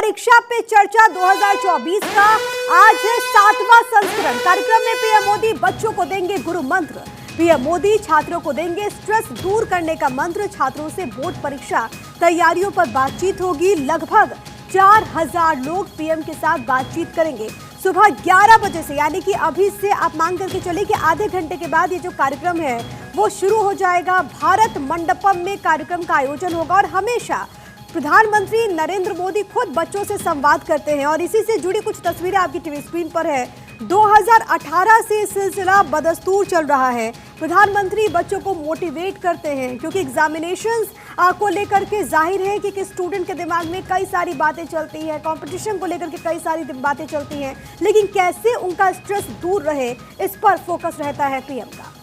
परीक्षा पे चर्चा 2024 का आज है 7वां संस्करण। कार्यक्रम में पीएम मोदी बच्चों को देंगे गुरु मंत्र। पीएम मोदी छात्रों को देंगे स्ट्रेस दूर करने का मंत्र। छात्रों से बोर्ड परीक्षा तैयारियों पर बातचीत होगी। लगभग 4000 लोग पीएम के साथ बातचीत करेंगे। सुबह 11 बजे से, यानी कि अभी से आप मांग करके चलिए कि आधे घंटे के बाद ये जो कार्यक्रम है वो शुरू हो जाएगा। भारत मंडपम में कार्यक्रम का आयोजन होगा और हमेशा प्रधानमंत्री नरेंद्र मोदी खुद बच्चों से संवाद करते हैं और इसी से जुड़ी कुछ तस्वीरें आपकी टीवी स्क्रीन पर है। 2018 से सिलसिला बदस्तूर चल रहा है। प्रधानमंत्री बच्चों को मोटिवेट करते हैं क्योंकि एग्जामिनेशंस को लेकर के जाहिर है कि स्टूडेंट के दिमाग में कई सारी बातें चलती हैं, कंपटीशन को लेकर के कई सारी बातें चलती हैं, लेकिन कैसे उनका स्ट्रेस दूर रहे इस पर फोकस रहता है पीएम का।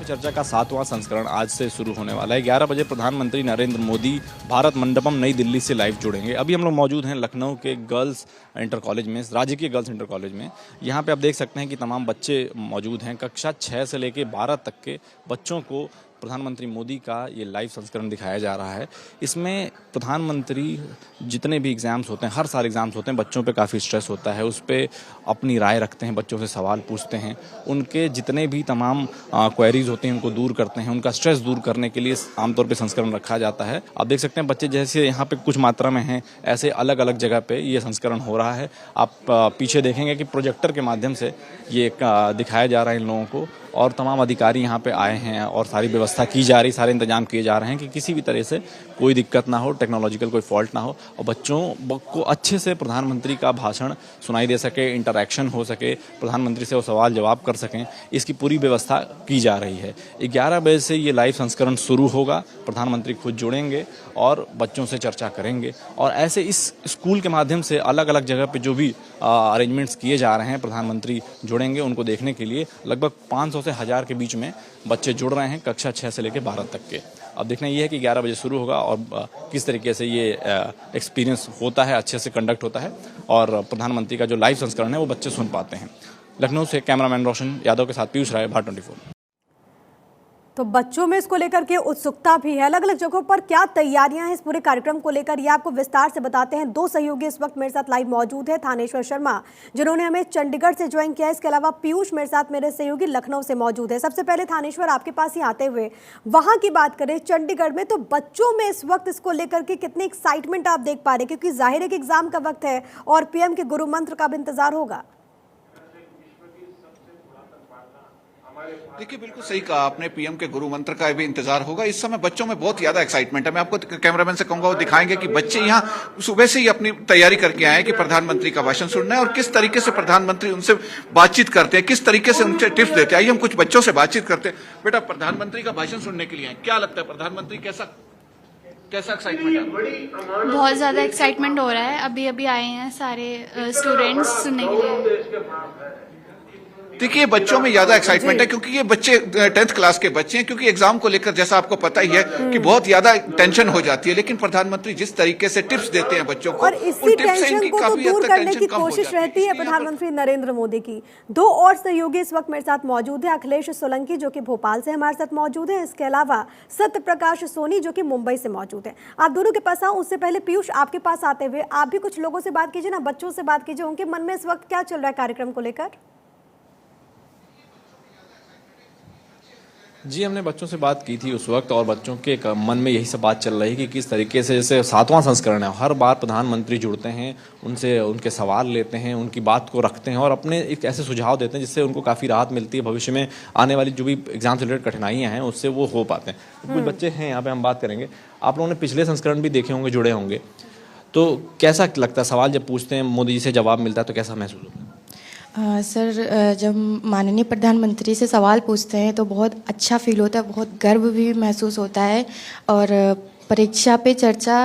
चर्चा का 7वां संस्करण आज से शुरू होने वाला है। 11 बजे प्रधानमंत्री नरेंद्र मोदी भारत मंडपम नई दिल्ली से लाइव जुड़ेंगे। अभी हम लोग मौजूद हैं लखनऊ के गर्ल्स इंटर कॉलेज में, राजकीय गर्ल्स इंटर कॉलेज में। यहाँ पे आप देख सकते हैं कि तमाम बच्चे मौजूद हैं। कक्षा 6 से लेकर 12 तक के बच्चों को प्रधानमंत्री मोदी का ये लाइव संस्करण दिखाया जा रहा है। इसमें प्रधानमंत्री जितने भी एग्ज़ाम्स होते हैं, हर साल एग्ज़ाम्स होते हैं, बच्चों पे काफ़ी स्ट्रेस होता है, उस पर अपनी राय रखते हैं, बच्चों से सवाल पूछते हैं, उनके जितने भी तमाम क्वेरीज होते हैं उनको दूर करते हैं। उनका स्ट्रेस दूर करने के लिए आमतौर पे संस्करण रखा जाता है। आप देख सकते हैं बच्चे जैसे यहाँ पे कुछ मात्रा में हैं, ऐसे अलग अलग जगह पे ये संस्करण हो रहा है। आप पीछे देखेंगे कि प्रोजेक्टर के माध्यम से ये दिखाया जा रहा है इन लोगों को और तमाम अधिकारी यहाँ पे आए हैं और सारी व्यवस्था की जा रही, सारे इंतजाम किए जा रहे हैं कि किसी भी तरह से कोई दिक्कत ना हो, टेक्नोलॉजिकल कोई फॉल्ट ना हो और बच्चों को अच्छे से प्रधानमंत्री का भाषण सुनाई दे सके, इंटरेक्शन हो सके, प्रधानमंत्री से वो सवाल जवाब कर सकें, इसकी पूरी व्यवस्था की जा रही है। 11 बजे से ये लाइव संस्करण शुरू होगा। प्रधानमंत्री खुद जुड़ेंगे और बच्चों से चर्चा करेंगे और ऐसे इस स्कूल के माध्यम से अलग अलग जगह पे जो भी अरेंजमेंट्स किए जा रहे हैं, प्रधानमंत्री जुड़ेंगे उनको देखने के लिए। लगभग 500 से 1000 के बीच में बच्चे जुड़ रहे हैं कक्षा 6 से लेकर 12 तक के। अब देखना ये है कि 11 बजे शुरू होगा और किस तरीके से ये एक्सपीरियंस होता है, अच्छे से कंडक्ट होता है और प्रधानमंत्री का जो लाइव संस्करण है वो बच्चे सुन पाते हैं। लखनऊ से कैमरामैन रोशन यादव के साथ पीयूष राय, भारत 24। तो बच्चों में इसको लेकर के उत्सुकता भी है। अलग अलग जगहों पर क्या तैयारियां हैं इस पूरे कार्यक्रम को लेकर, ये आपको विस्तार से बताते हैं। 2 सहयोगी इस वक्त मेरे साथ लाइव मौजूद है। थानेश्वर शर्मा जिन्होंने हमें चंडीगढ़ से ज्वाइन किया है, इसके अलावा पीयूष मेरे साथ मेरे सहयोगी लखनऊ से मौजूद है। सबसे पहले थानेश्वर, आपके पास ही आते हुए वहां की बात करें चंडीगढ़ में, तो बच्चों में इस वक्त इसको लेकर के कितनी एक्साइटमेंट आप देख पा रहे हैं, क्योंकि जाहिर है कि एग्जाम का वक्त है और पीएम के गुरु मंत्र का भी इंतजार होगा। देखिए, बिल्कुल सही कहा आपने, पीएम के गुरु मंत्र का भी इंतजार होगा। इस समय बच्चों में बहुत ज्यादा एक्साइटमेंट है। मैं आपको कैमरामैन से कहूंगा वो दिखाएंगे कि बच्चे यहाँ सुबह से ही अपनी तैयारी करके आए हैं कि प्रधानमंत्री का भाषण सुनना है और किस तरीके से प्रधानमंत्री उनसे बातचीत करते हैं, किस तरीके से उनसे टिप्स देते हैं। आइए हम कुछ बच्चों से बातचीत करते हैं। बेटा, प्रधानमंत्री का भाषण सुनने के लिए आए, क्या लगता है प्रधानमंत्री कैसा एक्साइटमेंट है? बहुत ज्यादा एक्साइटमेंट हो रहा है। अभी अभी आए हैं सारे स्टूडेंट्स सुनने के लिए। देखिए, बच्चों में ज्यादा एक्साइटमेंट है क्योंकि ये बच्चे 10th क्लास के बच्चे हैं, क्योंकि एग्जाम को लेकर जैसा आपको पता ही है कि बहुत ज्यादा टेंशन हो जाती है, लेकिन प्रधानमंत्री जिस तरीके से टिप्स देते हैं बच्चों को, और इसी टेंशन को तो दूर करने की कोशिश रहती है प्रधानमंत्री नरेंद्र मोदी की। 2 और सहयोगी इस वक्त मेरे साथ मौजूद है। अखिलेश सोलंकी जो कि भोपाल से हमारे साथ मौजूद है, इसके अलावा सत्य प्रकाश सोनी जो कि मुंबई से मौजूद है। आप दोनों के पास आऊं, उससे पहले पीयूष आपके पास आते हुए आप भी कुछ लोगों से बात कीजिए ना, बच्चों से बात कीजिए, उनके मन में इस वक्त क्या चल रहा है कार्यक्रम को लेकर। जी, हमने बच्चों से बात की थी उस वक्त और बच्चों के मन में यही सब बात चल रही है कि किस तरीके से, जैसे 7वां संस्करण है, हर बार प्रधानमंत्री जुड़ते हैं, उनसे उनके सवाल लेते हैं, उनकी बात को रखते हैं और अपने एक ऐसे सुझाव देते हैं जिससे उनको काफ़ी राहत मिलती है। भविष्य में आने वाली जो भी एग्जाम से रिलेटेड कठिनाइयाँ हैं उससे वो हो पाते हैं। कुछ बच्चे हैं यहाँ पे, हम बात करेंगे। आप लोगों ने पिछले संस्करण भी देखे होंगे, जुड़े होंगे, तो कैसा लगता है सवाल जब पूछते हैं मोदी जी से जवाब मिलता है तो कैसा महसूस होता है? सर, जब माननीय प्रधानमंत्री से सवाल पूछते हैं तो बहुत अच्छा फील होता है, बहुत गर्व भी महसूस होता है। और परीक्षा पे चर्चा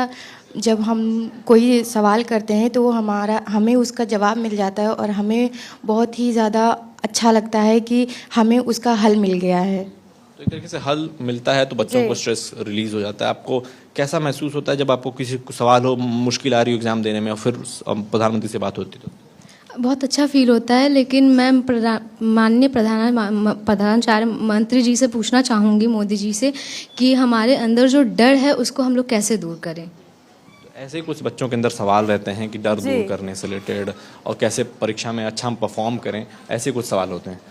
जब हम कोई सवाल करते हैं तो हमें उसका जवाब मिल जाता है और हमें बहुत ही ज़्यादा अच्छा लगता है कि हमें उसका हल मिल गया है। तो एक तरीके से हल मिलता है तो बच्चों को स्ट्रेस रिलीज हो जाता है। आपको कैसा महसूस होता है जब आपको किसी सवाल हो, मुश्किल आ रही हो एग्जाम देने में और फिर प्रधानमंत्री से बात होती तो? बहुत अच्छा फील होता है, लेकिन मैं माननीय प्रधानाचार्य मंत्री जी से पूछना चाहूँगी, मोदी जी से, कि हमारे अंदर जो डर है उसको हम लोग कैसे दूर करें। ऐसे ही कुछ बच्चों के अंदर सवाल रहते हैं कि डर जी। दूर करने से रिलेटेड और कैसे परीक्षा में अच्छा हम परफॉर्म करें, ऐसे कुछ सवाल होते हैं।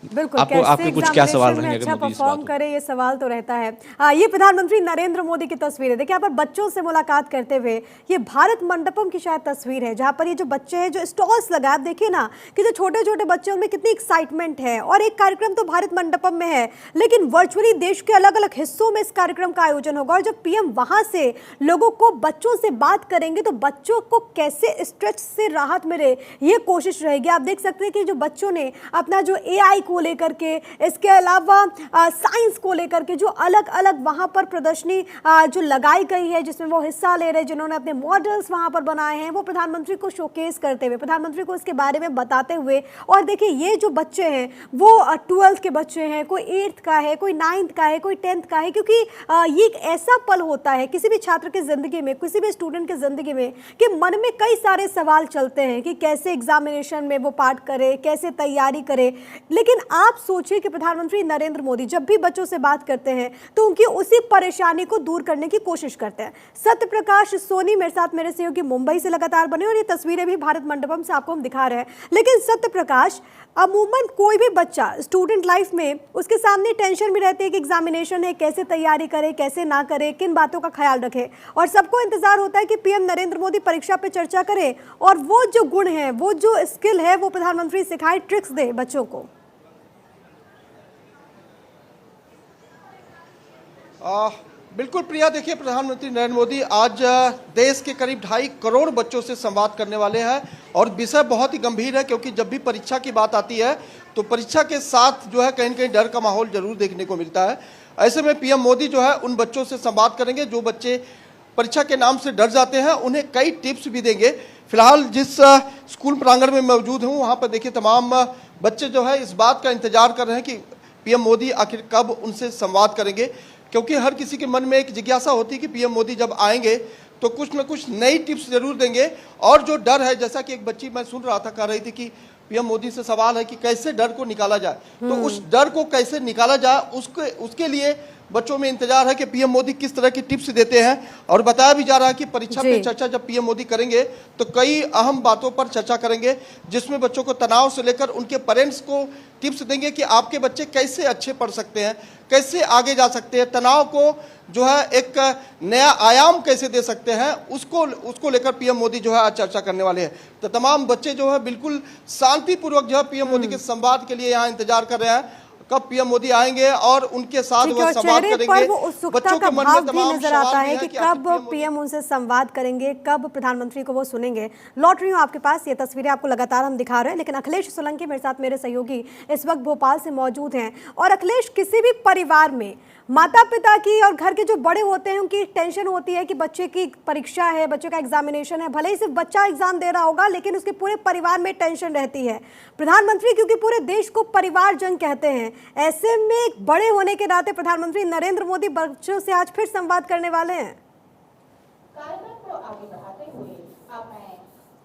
बिल्कुल, आपके कुछ क्या सवाल एग्जामिनेशन में रहेंगे अच्छा अगर मोदी इस परफॉर्म बात करे, ये सवाल तो रहता है। ये प्रधानमंत्री नरेंद्र मोदी की तस्वीर है। देखिए यहाँ पर बच्चों से मुलाकात करते हुए, ये भारत मंडपम की शायद तस्वीर है, जहाँ पर ये जो बच्चे हैं जो स्टॉल्स लगा, आप देखिए ना कि जो छोटे छोटे बच्चे उनमें कितनी एक्साइटमेंट है। और एक कार्यक्रम तो भारत मंडपम में है, लेकिन वर्चुअली देश के अलग अलग हिस्सों में इस कार्यक्रम का आयोजन होगा। और जब पीएम वहां से लोगों को, बच्चों से बात करेंगे, तो बच्चों को कैसे स्ट्रेस से राहत मिले, ये कोशिश रहेगी। आप देख सकते हैं कि जो बच्चों ने अपना जो एआई को लेकर के, इसके अलावा साइंस को लेकर के जो अलग अलग वहां पर प्रदर्शनी जो लगाई गई है, जिसमें वो हिस्सा ले रहे हैं, जिन्होंने अपने मॉडल्स वहां पर बनाए हैं, वो प्रधानमंत्री को शोकेस करते हुए, प्रधानमंत्री को इसके बारे में बताते हुए। और देखिए ये जो बच्चे हैं वो 12th के बच्चे हैं, कोई 8th का है, कोई 9th का है, कोई 10th का है, क्योंकि ये एक ऐसा पल होता है किसी भी छात्र की जिंदगी में, किसी भी स्टूडेंट की जिंदगी में, कि मन में कई सारे सवाल चलते हैं कि कैसे एग्जामिनेशन में वो पाठ करे, कैसे तैयारी करे। लेकिन आप सोचिए कि प्रधानमंत्री नरेंद्र मोदी जब भी बच्चों से बात करते हैं तो उनकी उसी परेशानी को दूर करने की कोशिश करते हैं। सत्य प्रकाश सोनी मेरे साथ, मेरे सहयोगी मुंबई से लगातार बने, और ये तस्वीरें भी भारत मंडपम से आपको हम दिखा रहे हैं। लेकिन सत्य प्रकाश, अमूमन कोई भी बच्चा स्टूडेंट लाइफ में, उसके सामने टेंशन भी रहती है कि एग्जामिनेशन है, कैसे तैयारी करे, कैसे ना करे, किन बातों का ख्याल रखे। और सबको इंतजार होता है कि पीएम नरेंद्र मोदी परीक्षा पे चर्चा करें और वो जो गुण है, वो जो स्किल है, वो प्रधानमंत्री सिखाए, ट्रिक्स दे बच्चों को। बिल्कुल प्रिया, देखिए प्रधानमंत्री नरेंद्र मोदी आज देश के करीब 2.5 करोड़ बच्चों से संवाद करने वाले हैं। और विषय बहुत ही गंभीर है, क्योंकि जब भी परीक्षा की बात आती है तो परीक्षा के साथ जो है कहीं न कहीं डर का माहौल जरूर देखने को मिलता है। ऐसे में पीएम मोदी जो है उन बच्चों से संवाद करेंगे जो बच्चे परीक्षा के नाम से डर जाते हैं, उन्हें कई टिप्स भी देंगे। फिलहाल जिस स्कूल प्रांगण में मौजूद हूँ, वहाँ पर देखिए तमाम बच्चे जो है इस बात का इंतजार कर रहे हैं कि पीएम मोदी आखिर कब उनसे संवाद करेंगे, क्योंकि हर किसी के मन में एक जिज्ञासा होती है कि पीएम मोदी जब आएंगे तो कुछ न कुछ नई टिप्स जरूर देंगे। और जो डर है, जैसा कि एक बच्ची मैं सुन रहा था कह रही थी कि पीएम मोदी से सवाल है कि कैसे डर को निकाला जाए, तो उस डर को कैसे निकाला जाए उसके लिए बच्चों में इंतजार है कि पीएम मोदी किस तरह की टिप्स देते हैं। और बताया भी जा रहा है कि परीक्षा पे चर्चा जब पीएम मोदी करेंगे तो कई अहम बातों पर चर्चा करेंगे, जिसमें बच्चों को तनाव से लेकर उनके पेरेंट्स को टिप्स देंगे कि आपके बच्चे कैसे अच्छे पढ़ सकते हैं, कैसे आगे जा सकते हैं, तनाव को जो है एक नया आयाम कैसे दे सकते हैं, उसको लेकर पीएम मोदी जो है आज चर्चा करने वाले हैं। तो तमाम बच्चे जो है बिल्कुल शांतिपूर्वक जो है पीएम मोदी के संवाद के लिए यहाँ इंतजार कर रहे हैं कब पीएम मोदी आएंगे और उनके साथ वह संवाद करेंगे। वो उत्सुकता का भाव भी नजर आता है कि कब पीएम उनसे संवाद करेंगे, कब प्रधानमंत्री को वो सुनेंगे। लौट रही हूँ आपके पास, ये तस्वीरें आपको लगातार हम दिखा रहे हैं, लेकिन अखिलेश सोलंकी मेरे साथ, मेरे सहयोगी इस वक्त भोपाल से मौजूद हैं। और अखिलेश, किसी भी परिवार में माता पिता की और घर के जो बड़े होते हैं उनकी टेंशन होती है कि बच्चे की परीक्षा है, बच्चे का एग्जामिनेशन है। भले ही सिर्फ बच्चा एग्जाम दे रहा होगा, लेकिन उसके पूरे परिवार में टेंशन रहती है। प्रधानमंत्री क्योंकि पूरे देश को परिवारजन कहते हैं, ऐसे में बड़े होने के नाते प्रधानमंत्री नरेंद्र मोदी बच्चों से आज फिर संवाद करने वाले हैं।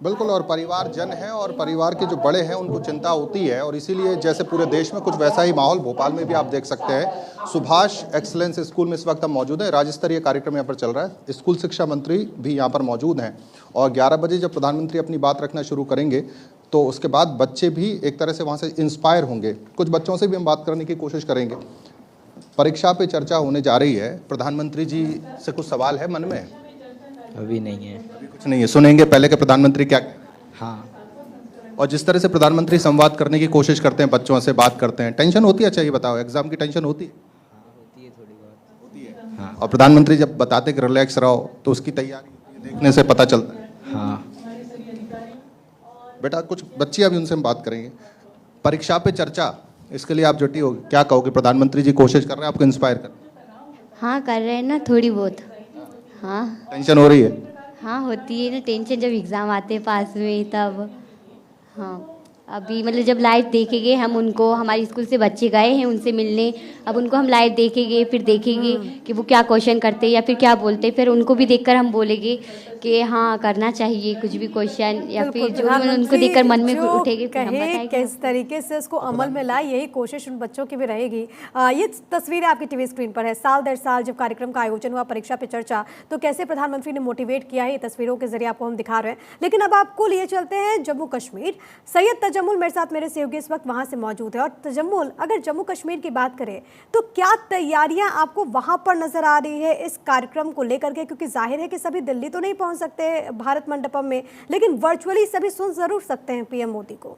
बिल्कुल, और परिवार जन है और परिवार के जो बड़े हैं उनको चिंता होती है, और इसीलिए जैसे पूरे देश में कुछ वैसा ही माहौल भोपाल में भी आप देख सकते हैं। सुभाष एक्सीलेंस स्कूल में इस वक्त हम मौजूद हैं, राज्य स्तरीय कार्यक्रम यहाँ पर चल रहा है। स्कूल शिक्षा मंत्री भी यहाँ पर मौजूद हैं, और 11 बजे जब प्रधानमंत्री अपनी बात रखना शुरू करेंगे तो उसके बाद बच्चे भी एक तरह से वहाँ से इंस्पायर होंगे। कुछ बच्चों से भी हम बात करने की कोशिश करेंगे। परीक्षा पे चर्चा होने जा रही है, प्रधानमंत्री जी से कुछ सवाल है मन में? अभी नहीं है, अभी कुछ नहीं है, सुनेंगे पहले के प्रधानमंत्री क्या। हाँ। और जिस तरह से प्रधानमंत्री संवाद करने की कोशिश करते हैं, बच्चों से बात करते हैं, टेंशन होती है? अच्छा ये बताओ, एग्जाम की टेंशन होती है? हाँ होती है, थोड़ी बहुत होती है। हाँ। और प्रधानमंत्री जब बताते कि रिलैक्स रहो तो उसकी तैयारी देखने से पता चलता है। हाँ। बेटा कुछ बच्ची, अभी उनसे हम बात करेंगे। परीक्षा पे चर्चा, इसके लिए आप जुटी हो, क्या कहोगे? प्रधानमंत्री जी कोशिश कर रहे हैं आपको इंस्पायर कर? हाँ कर रहे हैं ना, थोड़ी बहुत। हाँ टेंशन हो रही है? हाँ होती है ना टेंशन, जब एग्ज़ाम आते हैं पास में तब। हाँ अभी मतलब जब लाइव देखेंगे हम उनको, हमारे स्कूल से बच्चे गए हैं उनसे मिलने, अब उनको हम लाइव देखेंगे, फिर देखेंगे कि वो क्या क्वेश्चन करते हैं या फिर क्या बोलते हैं, फिर उनको भी देखकर हम बोलेंगे कि हाँ करना चाहिए कुछ भी क्वेश्चन, या फिर जो उनको देखकर मन में उठेगी फिर हम बताएंगे किस तरीके से उसको अमल में लाए, यही कोशिश उन बच्चों की भी रहेगी। ये तस्वीरें आपकी टीवी स्क्रीन पर है। साल दर साल जब कार्यक्रम का आयोजन हुआ परीक्षा पे चर्चा, तो कैसे प्रधानमंत्री ने मोटिवेट किया है, ये तस्वीरों के जरिए आपको हम दिखा रहे हैं। लेकिन अब आपको लिए चलते हैं जम्मू कश्मीर। सैयद तजम्मुल मेरे साथ, मेरे सहयोगी इस वक्त वहां से मौजूद है। और तजम्मुल, अगर जम्मू कश्मीर की बात करें तो क्या तैयारियां आपको वहां पर नजर आ रही है इस कार्यक्रम को लेकर के? क्योंकि जाहिर है कि सभी दिल्ली तो नहीं पहुंच सकते भारत मंडपम में, लेकिन वर्चुअली सभी सुन जरूर सकते हैं पीएम मोदी को।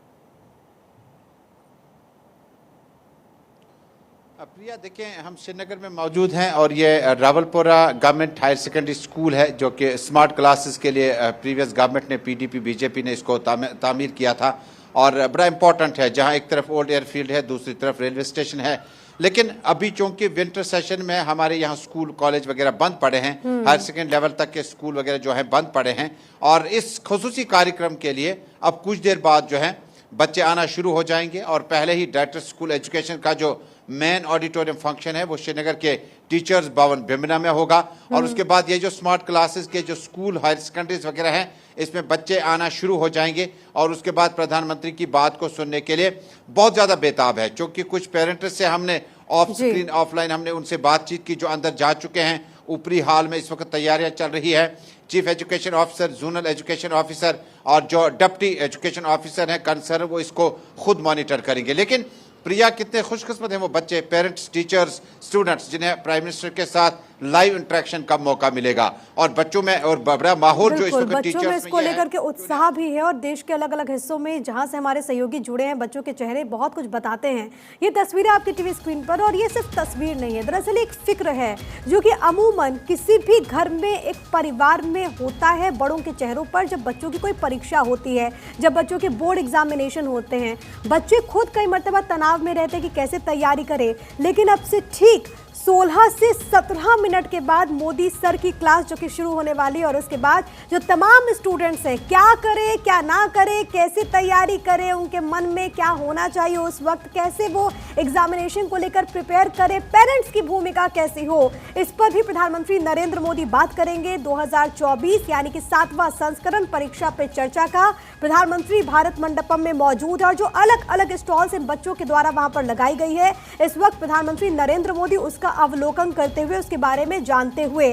प्रिया, देखें हम श्रीनगर में मौजूद हैं और ये Rawalpura government higher secondary school है जो कि स्मार्ट क्लासेस के लिए प्रीवियस गवर्नमेंट ने पीडीपी बीजेपी ने इसको तामीर किया था और बड़ा इंपॉर्टेंट है, जहां एक तरफ ओल्ड एयरफील्ड है, दूसरी तरफ रेलवे स्टेशन है। लेकिन अभी चूंकि विंटर सेशन में हमारे यहाँ स्कूल कॉलेज वगैरह बंद पड़े हैं, हायर सेकेंडरी लेवल तक के स्कूल वगैरह जो है बंद पड़े हैं, और इस खुसूसी कार्यक्रम के लिए अब कुछ देर बाद जो है बच्चे आना शुरू हो जाएंगे। और पहले ही डायरेक्टर स्कूल एजुकेशन का जो मेन ऑडिटोरियम फंक्शन है वो श्रीनगर के टीचर्स भवन भिमना में होगा, और उसके बाद ये जो स्मार्ट क्लासेस के जो स्कूल हायर सेकेंडरीज वगैरह हैं इसमें बच्चे आना शुरू हो जाएंगे। और उसके बाद प्रधानमंत्री की बात को सुनने के लिए बहुत ज़्यादा बेताब है, क्योंकि कुछ पेरेंट्स से हमने ऑफ स्क्रीन ऑफलाइन हमने उनसे बातचीत की जो अंदर जा चुके हैं। ऊपरी हाल में इस वक्त तैयारियां चल रही है। Chief education officer, zonal education officer और जो डिप्टी एजुकेशन ऑफिसर हैं कंसर्न, वो इसको खुद मॉनिटर करेंगे। लेकिन प्रिया, कितने खुशकिस्मत हैं वो बच्चे, पेरेंट्स, टीचर्स, स्टूडेंट्स जिन्हें प्राइम मिनिस्टर के साथ लाइव इंटरेक्शन का मौका मिलेगा। और बच्चों में और बड़ा माहौल जो इस वक्त बच्चों में इसको लेकर के उत्साह भी है, और देश के अलग अलग हिस्सों में जहां से हमारे सहयोगी जुड़े हैं, बच्चों के चेहरे बहुत कुछ बताते हैं। ये तस्वीरें आपकी टीवी स्क्रीन पर, और ये सिर्फ तस्वीर नहीं है, दरअसल एक फिक्र है जो कि अमूमन किसी भी घर में एक परिवार में होता है बड़ों के चेहरों पर। जब बच्चों की कोई परीक्षा होती है, जब बच्चों के बोर्ड एग्जामिनेशन होते हैं, बच्चे खुद कई मरतबा तनाव में रहते हैं कि कैसे तैयारी करें। लेकिन अब से ठीक 16 से 17 मिनट के बाद मोदी सर की क्लास जो कि शुरू होने वाली है, और उसके बाद जो तमाम स्टूडेंट्स हैं क्या करें क्या ना करें, कैसे तैयारी करें, उनके मन में क्या होना चाहिए उस वक्त, कैसे वो एग्जामिनेशन को लेकर प्रिपेयर करें, पेरेंट्स की भूमिका कैसी हो, इस पर भी प्रधानमंत्री नरेंद्र मोदी बात करेंगे। 2024 यानी कि 7वां संस्करण परीक्षा पे चर्चा का प्रधानमंत्री भारत मंडपम में मौजूद है, और जो अलग अलग स्टॉल्स इन बच्चों के द्वारा वहां पर लगाई गई है, इस वक्त प्रधानमंत्री नरेंद्र मोदी उसका अवलोकन करते हुए, उसके बारे में जानते हुए